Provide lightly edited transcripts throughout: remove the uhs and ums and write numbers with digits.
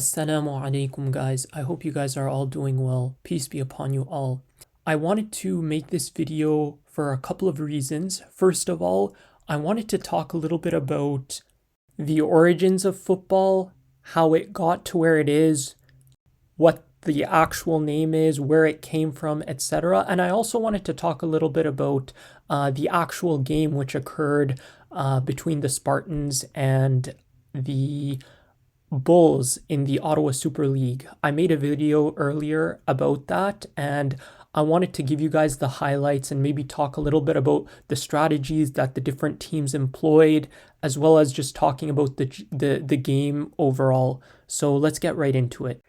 Assalamu alaikum, guys. I hope you guys are all doing well. Peace be upon you all. I wanted to make this video for a couple of reasons. First of all, I wanted to talk a little bit about the origins of football, how it got to where it is, what the actual name is, where it came from, etc. And I also wanted to talk a little bit about the actual game which occurred between the Spartans and the Bulls in the Ottawa Super League. I made a video earlier about that, and I wanted to give you guys the highlights and maybe talk a little bit about the strategies that the different teams employed, as well as just talking about the game overall. So let's get right into it.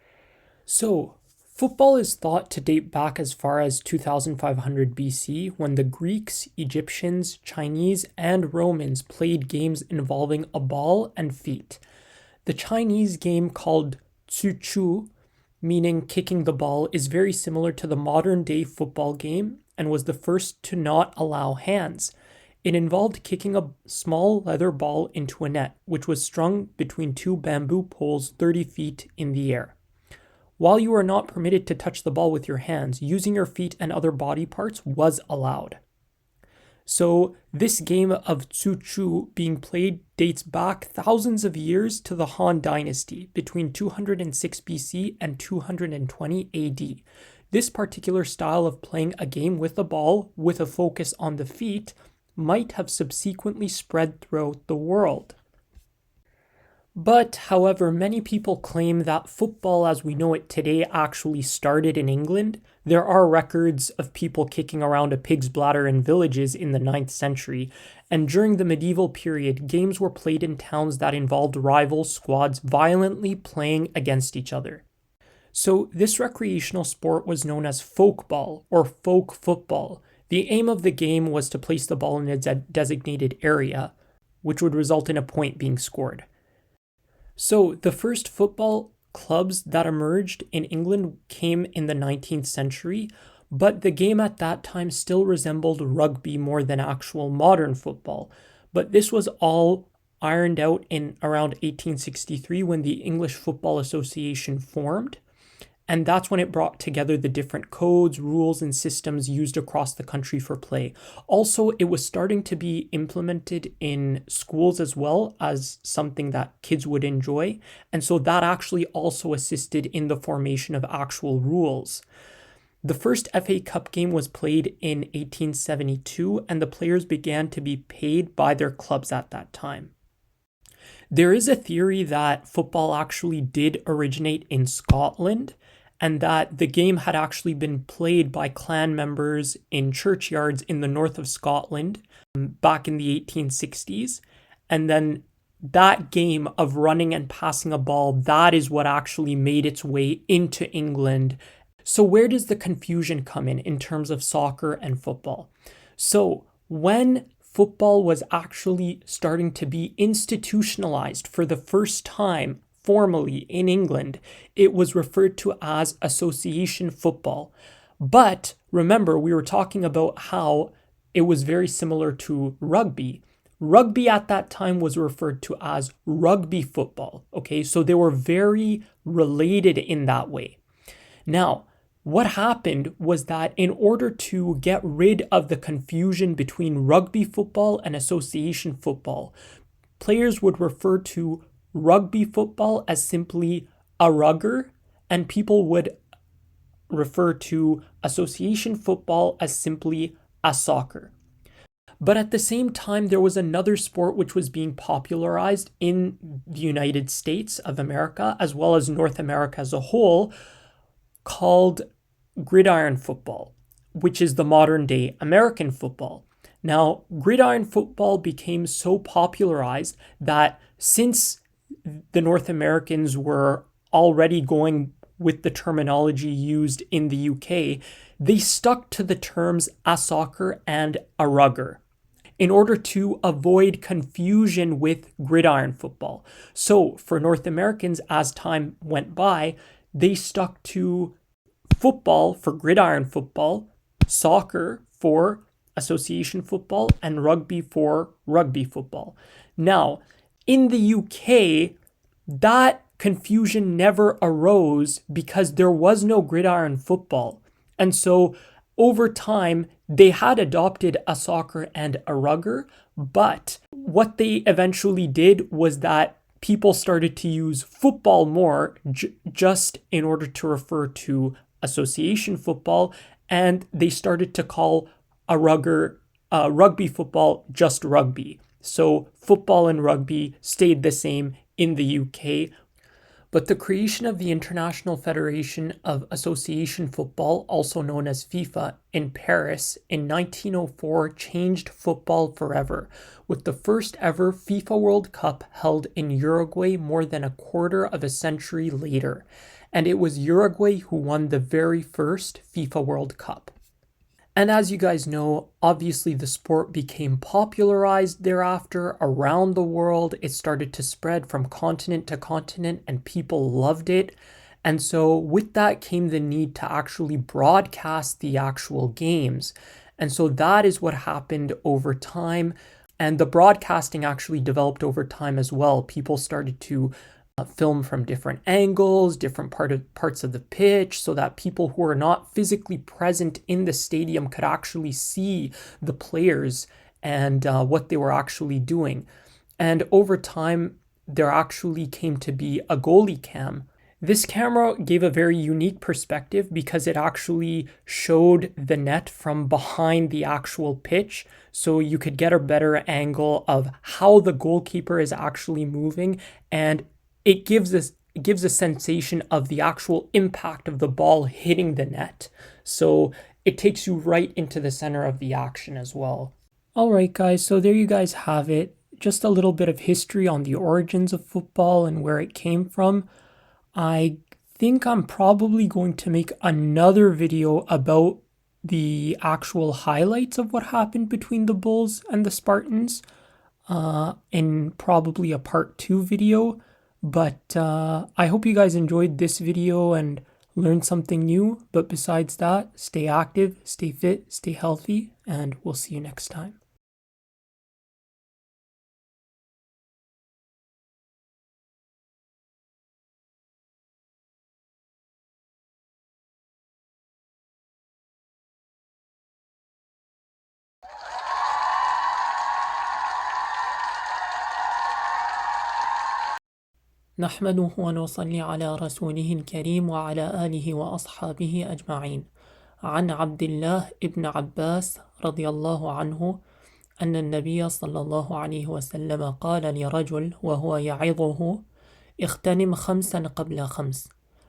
So, football is thought to date back as far as 2500 BC, when the Greeks, Egyptians, Chinese, and Romans played games involving a ball and feet. The Chinese game called Tzu Chu, meaning kicking the ball, is very similar to the modern day football game and was the first to not allow hands. It involved kicking a small leather ball into a net, which was strung between two bamboo poles 30 feet in the air. While you were not permitted to touch the ball with your hands, using your feet and other body parts was allowed. So this game of Tzu Chu being played dates back thousands of years to the Han Dynasty between 206 BC and 220 AD. This particular style of playing a game with a ball with a focus on the feet might have subsequently spread throughout the world. But, however, many people claim that football as we know it today actually started in England. There are records of people kicking around a pig's bladder in villages in the 9th century, and during the medieval period, games were played in towns that involved rival squads violently playing against each other. So this recreational sport was known as folkball or folk football. The aim of the game was to place the ball in a designated area, which would result in a point being scored. So the first football clubs that emerged in England came in the 19th century, but the game at that time still resembled rugby more than actual modern football. But this was all ironed out in around 1863 when the English Football Association formed. And that's when it brought together the different codes, rules, and systems used across the country for play. Also, it was starting to be implemented in schools as well as something that kids would enjoy. And so that actually also assisted in the formation of actual rules. The first FA Cup game was played in 1872, and the players began to be paid by their clubs at that time. There is a theory that football actually did originate in Scotland, and that the game had actually been played by clan members in churchyards in the north of Scotland back in the 1860s. And then that game of running and passing a ball, that is what actually made its way into England. So where does the confusion come in terms of soccer and football? So when football was actually starting to be institutionalized for the first time formally in England, it was referred to as association football. But remember, we were talking about how it was very similar to rugby. Rugby at that time was referred to as rugby football. Okay, so they were very related in that way. Now, what happened was that in order to get rid of the confusion between rugby football and association football, players would refer to rugby football as simply a rugger, and people would refer to association football as simply a soccer. But at the same time, there was another sport which was being popularized in the United States of America, as well as North America as a whole, called gridiron football, which is the modern day American football. Now, gridiron football became so popularized that since the North Americans were already going with the terminology used in the UK, they stuck to the terms a soccer and a rugger in order to avoid confusion with gridiron football. So for North Americans, as time went by, they stuck to football for gridiron football, soccer for association football, and rugby for rugby football. Now, in the UK, that confusion never arose because there was no gridiron football. And so over time, they had adopted a soccer and a rugger, but what they eventually did was that people started to use football more just in order to refer to association football, and they started to call a rugby football just rugby. So football and rugby stayed the same in the UK. But the creation of the International Federation of Association Football, also known as FIFA, in Paris in 1904 changed football forever, with the first ever FIFA World Cup held in Uruguay more than a quarter of a century later. And it was Uruguay who won the very first FIFA World Cup. And as you guys know, obviously the sport became popularized thereafter around the world. It started to spread from continent to continent and people loved it. And so with that came the need to actually broadcast the actual games. And so that is what happened over time. And the broadcasting actually developed over time as well. People started to film from different angles, different parts of the pitch, so that people who are not physically present in the stadium could actually see the players and what they were actually doing. And over time, there actually came to be a goalie cam. This camera gave a very unique perspective because it actually showed the net from behind the actual pitch, so you could get a better angle of how the goalkeeper is actually moving, and it gives a sensation of the actual impact of the ball hitting the net. So it takes you right into the center of the action as well. All right, guys, so there you guys have it. Just a little bit of history on the origins of football and where it came from. I think I'm probably going to make another video about the actual highlights of what happened between the Bulls and the Spartans in probably a part 2 video. But I hope you guys enjoyed this video and learned something new. But besides that, stay active, stay fit, stay healthy, and we'll see you next time. نحمده ونصلي على رسوله الكريم وعلى آله وأصحابه أجمعين. عن عبد الله ابن عباس رضي الله عنه أن النبي صلى الله عليه وسلم قال لرجل وهو يعظه: اغتنم 5 قبل 5،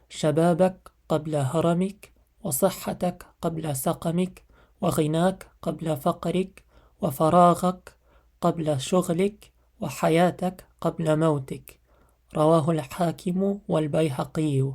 شبابك قبل هرمك، وصحتك قبل سقمك، وغناك قبل فقرك، وفراغك قبل شغلك، وحياتك قبل موتك. رواه الحاكم والبيهقي.